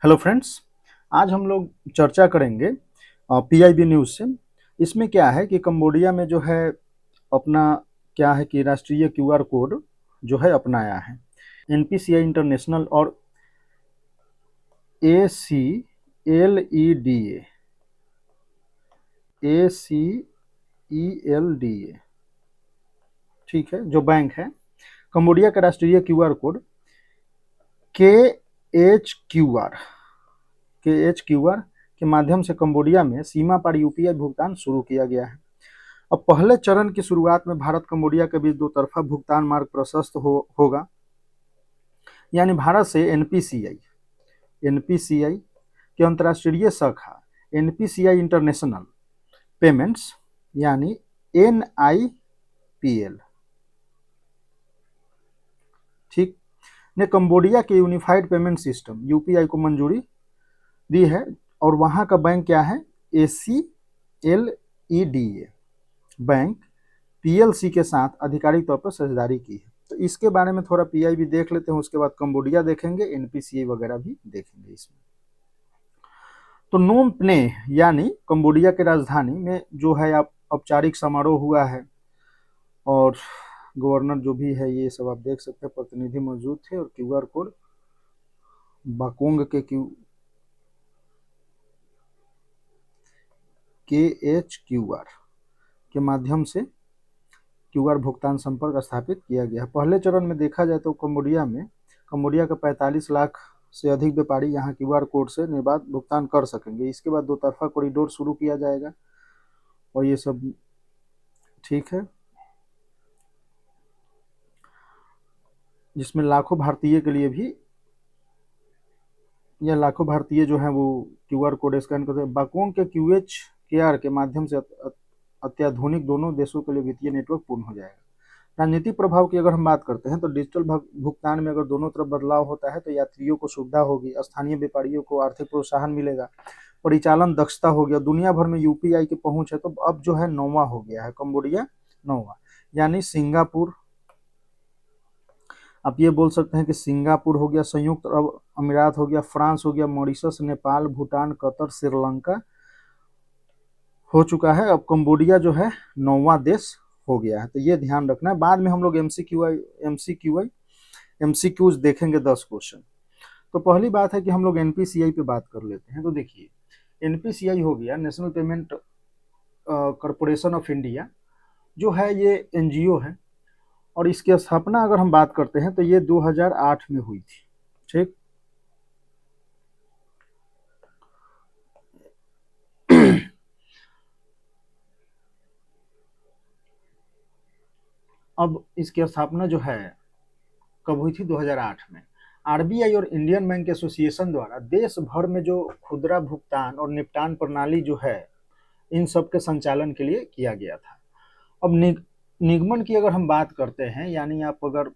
Hello friends. आज हम लोग चर्चा करेंगे पीआईबी न्यूज़ से। इसमें क्या है कि कंबोडिया में जो है अपना क्या है कि राष्ट्रीय क्यूआर कोड जो है अपनाया है। एनपीसीआई इंटरनेशनल और ACLEDA ACELDA, ठीक है, जो बैंक है कंबोडिया का राष्ट्रीय क्यूआर कोड KHQR KHQR के माध्यम से कंबोडिया में सीमा पार यूपीआई भुगतान शुरू किया गया है। अब पहले चरण की शुरुआत में भारत कंबोडिया के बीच दो तरफा भुगतान मार्ग प्रशस्त होगा, यानी भारत से एनपीसीआई की अंतर्राष्ट्रीय शाखा एनपीसीआई इंटरनेशनल पेमेंट्स यानी NIPL, ठीक, ने कंबोडिया के यूनिफाइड पेमेंट सिस्टम यूपीआई को मंजूरी दी है। और वहां का बैंक क्या है? ACLEDA बैंक पीएलसी के साथ आधिकारिक तौर पर साझेदारी की है। तो इसके बारे में थोड़ा पीआईबी देख लेते हैं, उसके बाद कंबोडिया देखेंगे, एनपीसीआई वगैरह भी देखेंगे इसमें। तो नोम प्ने यानी कंबोडिया के राजधानी में जो है औपचारिक समारोह हुआ है और गवर्नर जो भी है ये सब आप देख सकते हैं, प्रतिनिधि मौजूद थे और क्यूआर कोड बाकोंग KHQR के माध्यम से क्यूआर भुगतान संपर्क स्थापित किया गया। पहले चरण में देखा जाए तो कंबोडिया का 45 लाख से अधिक व्यापारी यहाँ क्यूआर कोड से निर्बाध भुगतान कर सकेंगे। इसके बाद दो तरफा कॉरिडोर शुरू किया जाएगा और ये सब ठीक है, जिसमें लाखों भारतीय के लिए भी या लाखों भारतीय जो है वो क्यूआर कोड स्कैन करते हैं। बाकोंग के QHQR के माध्यम से अत्याधुनिक दोनों देशों के लिए वित्तीय नेटवर्क पूर्ण हो जाएगा। राजनीतिक प्रभाव की अगर हम बात करते हैं तो डिजिटल भुगतान में अगर दोनों तरफ बदलाव होता है तो यात्रियों को सुविधा होगी, स्थानीय व्यापारियों को आर्थिक प्रोत्साहन मिलेगा, परिचालन दक्षता हो गया। दुनिया भर में यूपीआई की पहुंच है, तो अब जो है 9वां हो गया है कंबोडिया, 9वां, यानी सिंगापुर, आप ये बोल सकते हैं कि सिंगापुर हो गया, संयुक्त अरब अमीरात हो गया, फ्रांस हो गया, मॉरिशस, नेपाल, भूटान, कतर, श्रीलंका हो चुका है। अब कंबोडिया जो है 9वां देश हो गया है। तो ये ध्यान रखना है। बाद में हम लोग एमसीक्यूज देखेंगे 10 क्वेश्चन। तो पहली बात है कि हम लोग एनपीसीआई पे बात कर लेते हैं। तो देखिए, एनपीसीआई हो गया national payment corporation of India, जो है ये एनजीओ है और इसकी स्थापना अगर हम बात करते हैं तो ये 2008 में हुई थी, ठीक। अब इसकी स्थापना जो है कब हुई थी? 2008 में। आरबीआई और इंडियन बैंक एसोसिएशन द्वारा देश भर में जो खुदरा भुगतान और निपटान प्रणाली जो है इन सब के संचालन के लिए किया गया था। अब निगमन की अगर हम बात करते हैं, यानी आप अगर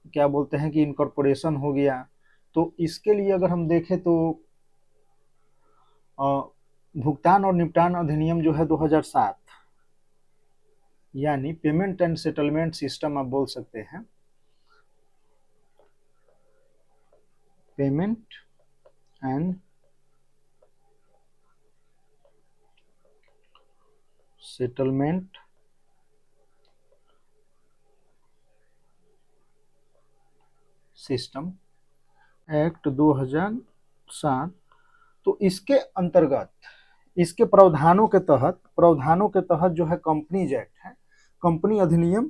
क्या बोलते हैं कि इनकॉर्पोरेशन हो गया, तो इसके लिए अगर हम देखें तो भुगतान और निपटान अधिनियम जो है 2007, यानी पेमेंट एंड सेटलमेंट सिस्टम आप बोल सकते हैं, payment and settlement system act 2007। तो इसके अंतर्गत, इसके प्रावधानों के तहत जो है कंपनीज एक्ट है, कंपनी अधिनियम,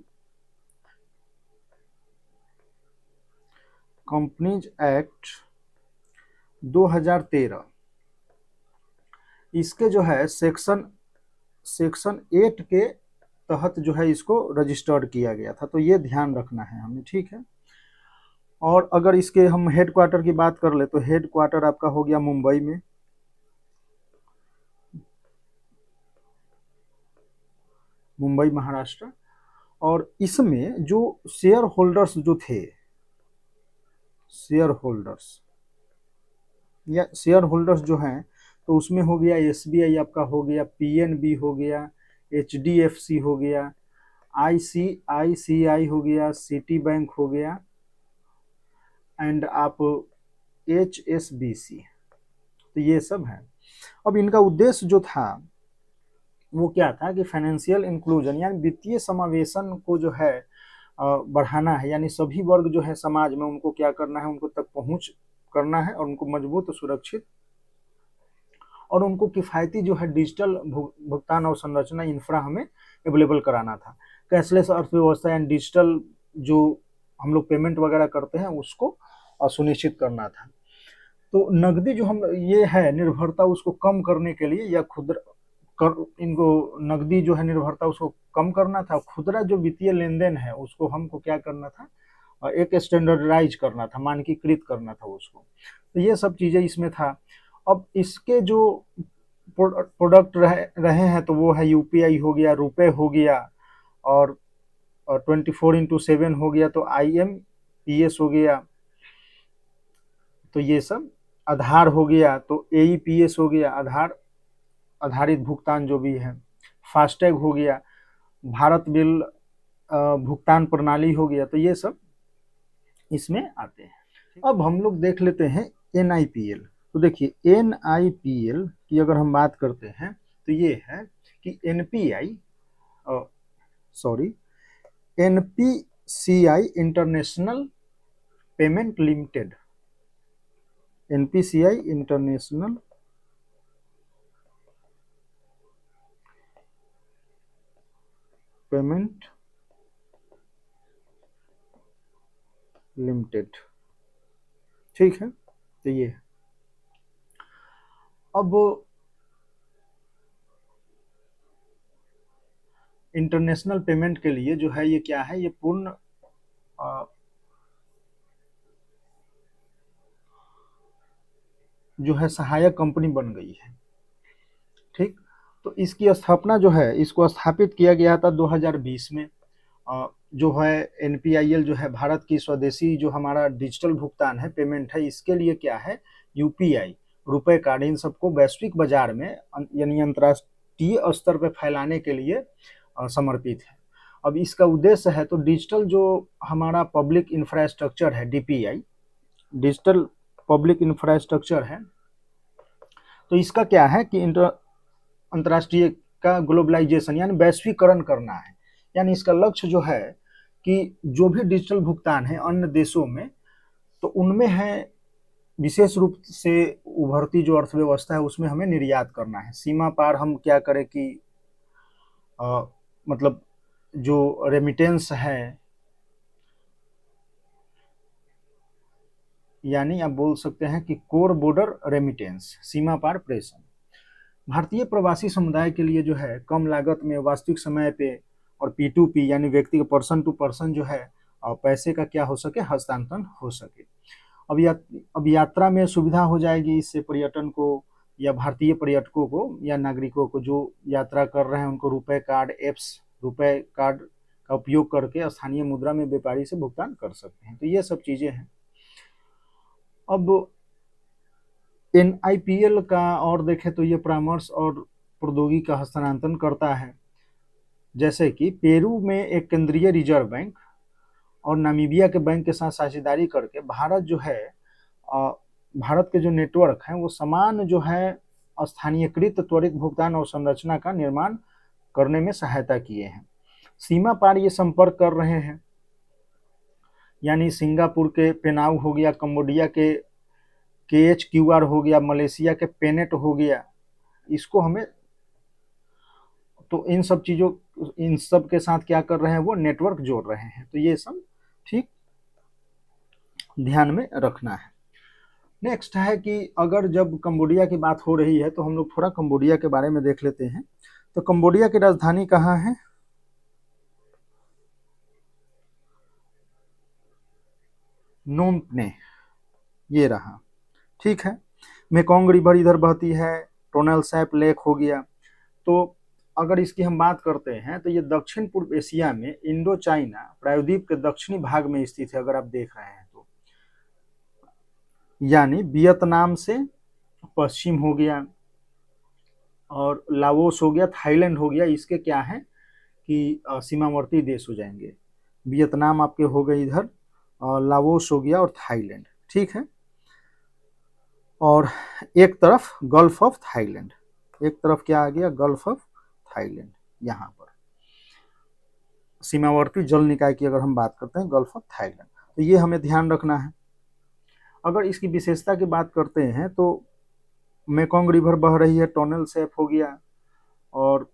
कंपनीज एक्ट 2013, इसके जो है सेक्शन 8 के तहत जो है इसको रजिस्टर्ड किया गया था। तो ये ध्यान रखना है हमें, ठीक है। और अगर इसके हम हेडक्वार्टर की बात कर ले तो हेडक्वार्टर आपका हो गया मुंबई में, मुंबई महाराष्ट्र। और इसमें जो शेयर होल्डर्स जो थे, शेयर होल्डर्स जो हैं, तो उसमें हो गया एसबीआई आपका हो गया, पीएनबी हो गया, एचडीएफसी हो गया, आईसीआईसीआई हो गया, सिटी बैंक हो गया, एंड आप HSBC, तो ये सब है। अब इनका उद्देश्य जो था वो क्या था कि फाइनेंशियल इंक्लूजन यानी वित्तीय समावेशन को जो है बढ़ाना है, यानी सभी वर्ग जो है समाज में उनको क्या करना है, उनको तक पहुंच करना है और उनको मजबूत, सुरक्षित और उनको किफ़ायती जो है डिजिटल भुगतान और संरचना इंफ्रा हमें अवेलेबल कराना था। कैशलेस अर्थव्यवस्था यानी डिजिटल जो हम लोग पेमेंट वगैरह करते हैं उसको सुनिश्चित करना था। तो नकदी जो हम ये है निर्भरता उसको कम करने के लिए या इनको नकदी जो है निर्भरता उसको कम करना था। खुदरा जो वित्तीय लेन देन है उसको हमको क्या करना था, एक स्टैंडर्डाइज करना था, मानकीकृत करना था उसको। तो ये सब चीज़ें इसमें था। अब इसके जो प्रोडक्ट रहे हैं तो वो है यूपीआई हो गया, रुपए हो गया और 24/7 हो गया, तो IMPS हो गया, तो ये सब आधार हो गया, तो AEPS हो गया, आधार आधारित भुगतान जो भी है, फास्टैग हो गया, भारत बिल भुगतान प्रणाली हो गया, तो ये सब इसमें आते हैं। अब हम लोग देख लेते हैं NIPL। तो देखिए NIPL की अगर हम बात करते हैं तो ये है कि NPCI international payment limited, NPCI international payment limited, ठीक है। तो ये अब इंटरनेशनल पेमेंट के लिए जो है ये क्या है, ये पूर्ण जो है सहायक कंपनी बन गई है, ठीक। तो इसकी स्थापना जो है, इसको स्थापित किया गया था 2020 में। जो है NPIL जो है भारत की स्वदेशी जो हमारा डिजिटल भुगतान है, पेमेंट है, इसके लिए क्या है UPI, रुपए कार्ड, इन सबको वैश्विक बाजार में यानी अंतर्राष्ट्रीय स्तर पर फैलाने के लिए समर्पित है। अब इसका उद्देश्य है तो डिजिटल जो हमारा पब्लिक इंफ्रास्ट्रक्चर है DPI, डिजिटल पब्लिक इंफ्रास्ट्रक्चर है, तो इसका क्या है कि अंतर्राष्ट्रीय का ग्लोबलाइजेशन यानी वैश्वीकरण करना है। यानी इसका लक्ष्य जो है कि जो भी डिजिटल भुगतान है अन्य देशों में, तो उनमें है विशेष रूप से उभरती जो अर्थव्यवस्था है उसमें हमें निर्यात करना है। सीमा पार हम क्या करें कि मतलब जो रेमिटेंस है, यानी आप बोल सकते हैं कि कोर बॉर्डर रेमिटेंस, सीमा पार प्रेषण, भारतीय प्रवासी समुदाय के लिए जो है कम लागत में वास्तविक समय पे और P2P यानी व्यक्ति का पर्सन टू पर्सन जो है पैसे का क्या हो सके, हस्तांतरण हो सके। अब यात्रा में सुविधा हो जाएगी, इससे पर्यटन को या भारतीय पर्यटकों को या नागरिकों को जो यात्रा कर रहे हैं उनको रुपए कार्ड एप्स, रुपए कार्ड का उपयोग करके स्थानीय मुद्रा में व्यापारी से भुगतान कर सकते हैं। तो ये सब चीज़ें हैं। अब NIPL का और देखें तो ये परामर्श और प्रौद्योगिकी का हस्तांतरण करता है, जैसे कि पेरू में एक केंद्रीय रिजर्व बैंक और नामीबिया के बैंक के साथ साझेदारी करके भारत जो है भारत के जो नेटवर्क हैं वो समान जो है स्थानीयकृत त्वरित भुगतान और संरचना का निर्माण करने में सहायता किए हैं। सीमा पार ये संपर्क कर रहे हैं, यानी सिंगापुर के पेनांग हो गया, कंबोडिया के KHQR हो गया, मलेशिया के पेनेट हो गया, इसको हमें तो इन सब के साथ क्या कर रहे हैं, वो नेटवर्क जोड़ रहे हैं। तो ये सब ठीक ध्यान में रखना है। नेक्स्ट है कि अगर जब कंबोडिया की बात हो रही है तो हम लोग थोड़ा कंबोडिया के बारे में देख लेते हैं। तो कंबोडिया की राजधानी कहाँ है, नोम पेन्ह, ये रहा, ठीक है। मेकोंग रिवर इधर बहती है, टोनल सैप लेक हो गया। तो अगर इसकी हम बात करते हैं तो ये दक्षिण पूर्व एशिया में इंडो चाइना प्रायद्वीप के दक्षिणी भाग में स्थित है, अगर आप देख रहे हैं तो, यानी वियतनाम से पश्चिम हो गया और लाओस हो गया, थाईलैंड हो गया, इसके क्या है कि सीमावर्ती देश हो जाएंगे। वियतनाम आपके हो गए इधर, लाओस हो गया और थाईलैंड, ठीक है। और एक तरफ गल्फ ऑफ थाईलैंड, एक तरफ क्या आ गया, गल्फ ऑफ थाईलैंड। यहाँ पर सीमावर्ती जल निकाय की अगर हम बात करते हैं, गल्फ ऑफ थाईलैंड, तो ये हमें ध्यान रखना है। अगर इसकी विशेषता की बात करते हैं तो मेकोंग रिवर बह रही है, टनल सेफ हो गया। और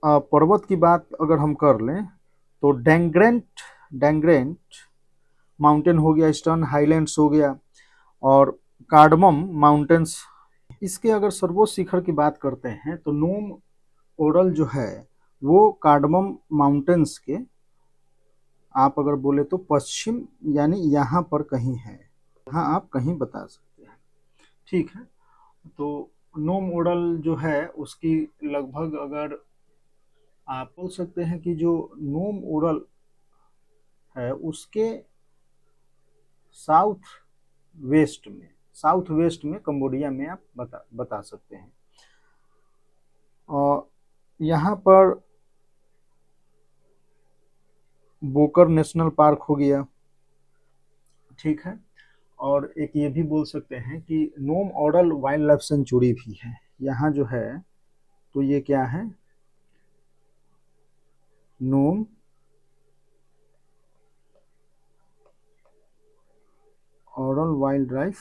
पर्वत की बात अगर हम कर लें तो डेंग्रेंट माउंटेन हो गया, ईस्टर्न हाईलैंड्स हो गया, और कार्डमम माउंटेन्स। इसके अगर सर्वोच्च शिखर की बात करते हैं तो नोम ओरल जो है वो कार्डमम माउंटेन्स के आप अगर बोले तो पश्चिम यानी यहाँ पर कहीं है, यहाँ आप कहीं बता सकते हैं, ठीक है। तो नोम ओरल जो है उसकी लगभग अगर आप बोल सकते हैं कि जो नोम ओरल है उसके साउथ वेस्ट में कंबोडिया में आप बता सकते हैं। और यहाँ पर बोकर नेशनल पार्क हो गया, ठीक है। और एक ये भी बोल सकते हैं कि नोम ओरल वाइल्ड लाइफ सेंचुरी भी है यहाँ जो है, तो ये क्या है, नोम ओरल वाइल्ड लाइफ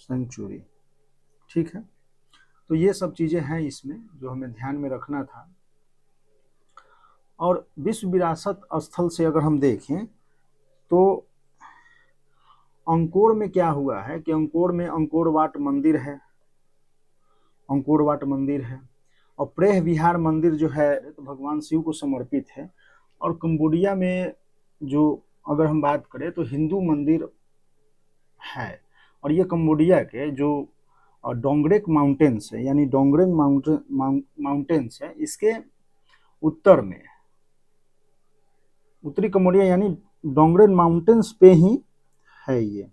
सेंचुरी, ठीक है। तो ये सब चीजें हैं इसमें जो हमें ध्यान में रखना था। और विश्व विरासत स्थल से अगर हम देखें तो अंकोर में क्या हुआ है कि अंकोर में अंकोर वाट मंदिर है, और प्रेह विहार मंदिर जो है तो भगवान शिव को समर्पित है। और कंबोडिया में जो अगर हम बात करें तो हिंदू मंदिर है। और ये कंबोडिया के जो डोंगरेक माउंटेन्स है, यानी डोंगरेक माउंटेन्स है, इसके उत्तर में, उत्तरी कंबोडिया यानी डोंगरेक माउंटेन्स पे ही है। ये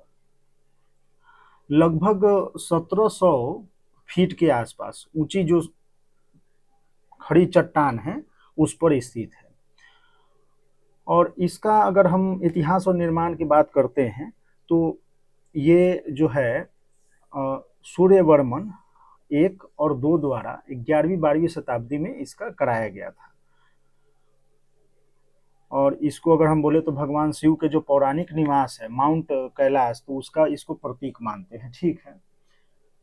लगभग 1700 फीट के आसपास ऊंची जो खड़ी चट्टान है उस पर स्थित है। और इसका अगर हम इतिहास और निर्माण की बात करते हैं तो ये जो है सूर्यवर्मन 1 और 2 द्वारा 11वीं-12वीं शताब्दी में इसका कराया गया था। और इसको अगर हम बोले तो भगवान शिव के जो पौराणिक निवास है माउंट कैलाश, तो उसका इसको प्रतीक मानते हैं, ठीक है।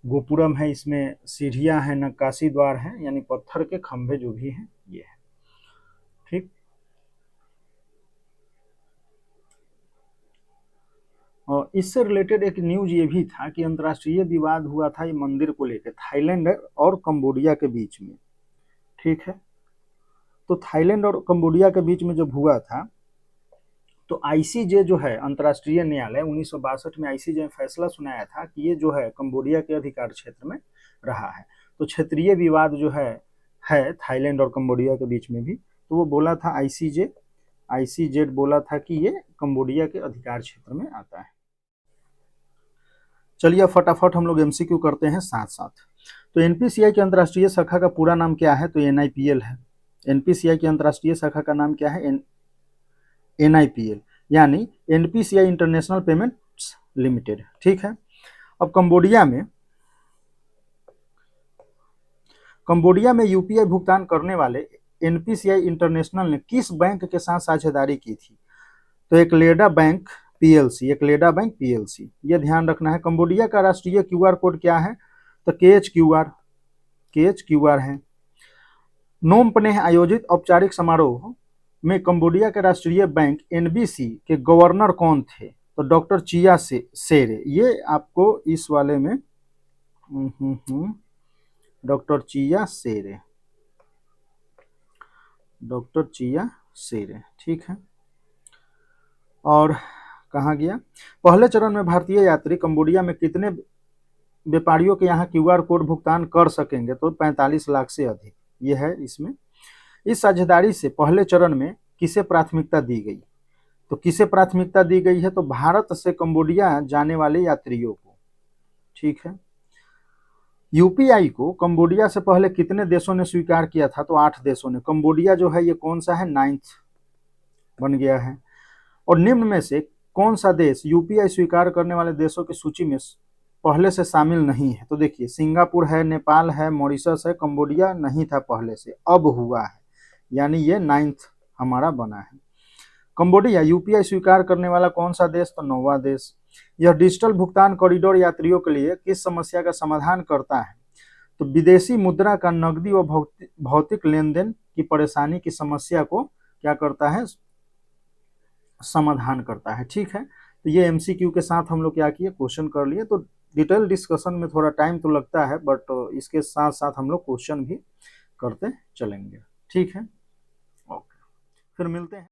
गोपुरम है, इसमें सीढ़ियां हैं, नक्काशी द्वार हैं, यानी पत्थर के खंभे जो भी हैं ये है, ठीक। और इससे रिलेटेड एक न्यूज ये भी था कि अंतर्राष्ट्रीय विवाद हुआ था ये मंदिर को लेकर थाईलैंड और कंबोडिया के बीच में, ठीक है। तो थाईलैंड और कंबोडिया के बीच में जब हुआ था तो आईसीजे जो है अंतर्राष्ट्रीय न्यायालय 1962 में आईसीजे ने फैसला सुनाया था कि ये जो है कंबोडिया के अधिकार क्षेत्र में रहा है। तो क्षेत्रीय विवाद जो है थाईलैंड और कंबोडिया के बीच में भी, तो वो बोला था आईसीजेड बोला था कि ये कंबोडिया के अधिकार क्षेत्र में आता है। चलिए फटाफट हम लोग एमसीक्यू करते हैं साथ साथ। तो एनपीसीआई की अंतर्राष्ट्रीय शाखा का पूरा नाम क्या है, तो एनआईपीएल है। एनपीसीआई की अंतर्राष्ट्रीय शाखा का नाम क्या है, एनआईपीएल, यानी एनपीसीआई इंटरनेशनल पेमेंट्स लिमिटेड, ठीक है। अब कंबोडिया में यूपीआई भुगतान करने वाले एनपीसीआई इंटरनेशनल ने किस बैंक के साथ साझेदारी की थी, तो एक लेडा बैंक पीएलसी, ये ध्यान रखना है। कंबोडिया का राष्ट्रीय क्यूआर कोड क्या है, तो केएचक्यूआर है। नोम पनेह आयोजित औपचारिक समारोह में कंबोडिया के राष्ट्रीय बैंक एनबीसी के गवर्नर कौन थे, तो डॉक्टर चिया सेरे। ये आपको इस वाले में डॉक्टर चिया सेरे, ठीक है। और कहा गया, पहले चरण में भारतीय यात्री कंबोडिया में कितने व्यापारियों के यहाँ क्यूआर कोड भुगतान कर सकेंगे, तो 45 लाख से अधिक, ये है इसमें। इस साझेदारी से पहले चरण में किसे प्राथमिकता दी गई, तो किसे प्राथमिकता दी गई है, तो भारत से कंबोडिया जाने वाले यात्रियों को, ठीक है। यूपीआई को कंबोडिया से पहले कितने देशों ने स्वीकार किया था, तो 8 देशों ने। कंबोडिया जो है ये कौन सा है, 9th बन गया है। और निम्न में से कौन सा देश यूपीआई स्वीकार करने वाले देशों की सूची में पहले से शामिल नहीं है? तो देखिए, सिंगापुर है, नेपाल है, मॉरिशस है, कंबोडिया नहीं था पहले से, अब हुआ है, यानी ये 9th हमारा बना है। कंबोडिया यूपीआई स्वीकार करने वाला कौन सा देश? तो 9वां देश। यह डिजिटल भुगतान कॉरिडोर यात्रियों के लिए किस समस्या का समाधान करता है? तो विदेशी मुद्रा का नकदी व भौतिक लेन देन की परेशानी की समस्या को क्या करता है? समाधान करता है। ठीक है, तो ये एमसीक्यू के साथ हम लोग क्या किए, क्वेश्चन कर लिए। तो डिटेल डिस्कशन में थोड़ा टाइम तो लगता है, बट इसके साथ साथ हम लोग क्वेश्चन भी करते चलेंगे। ठीक है, ओके, फिर मिलते हैं।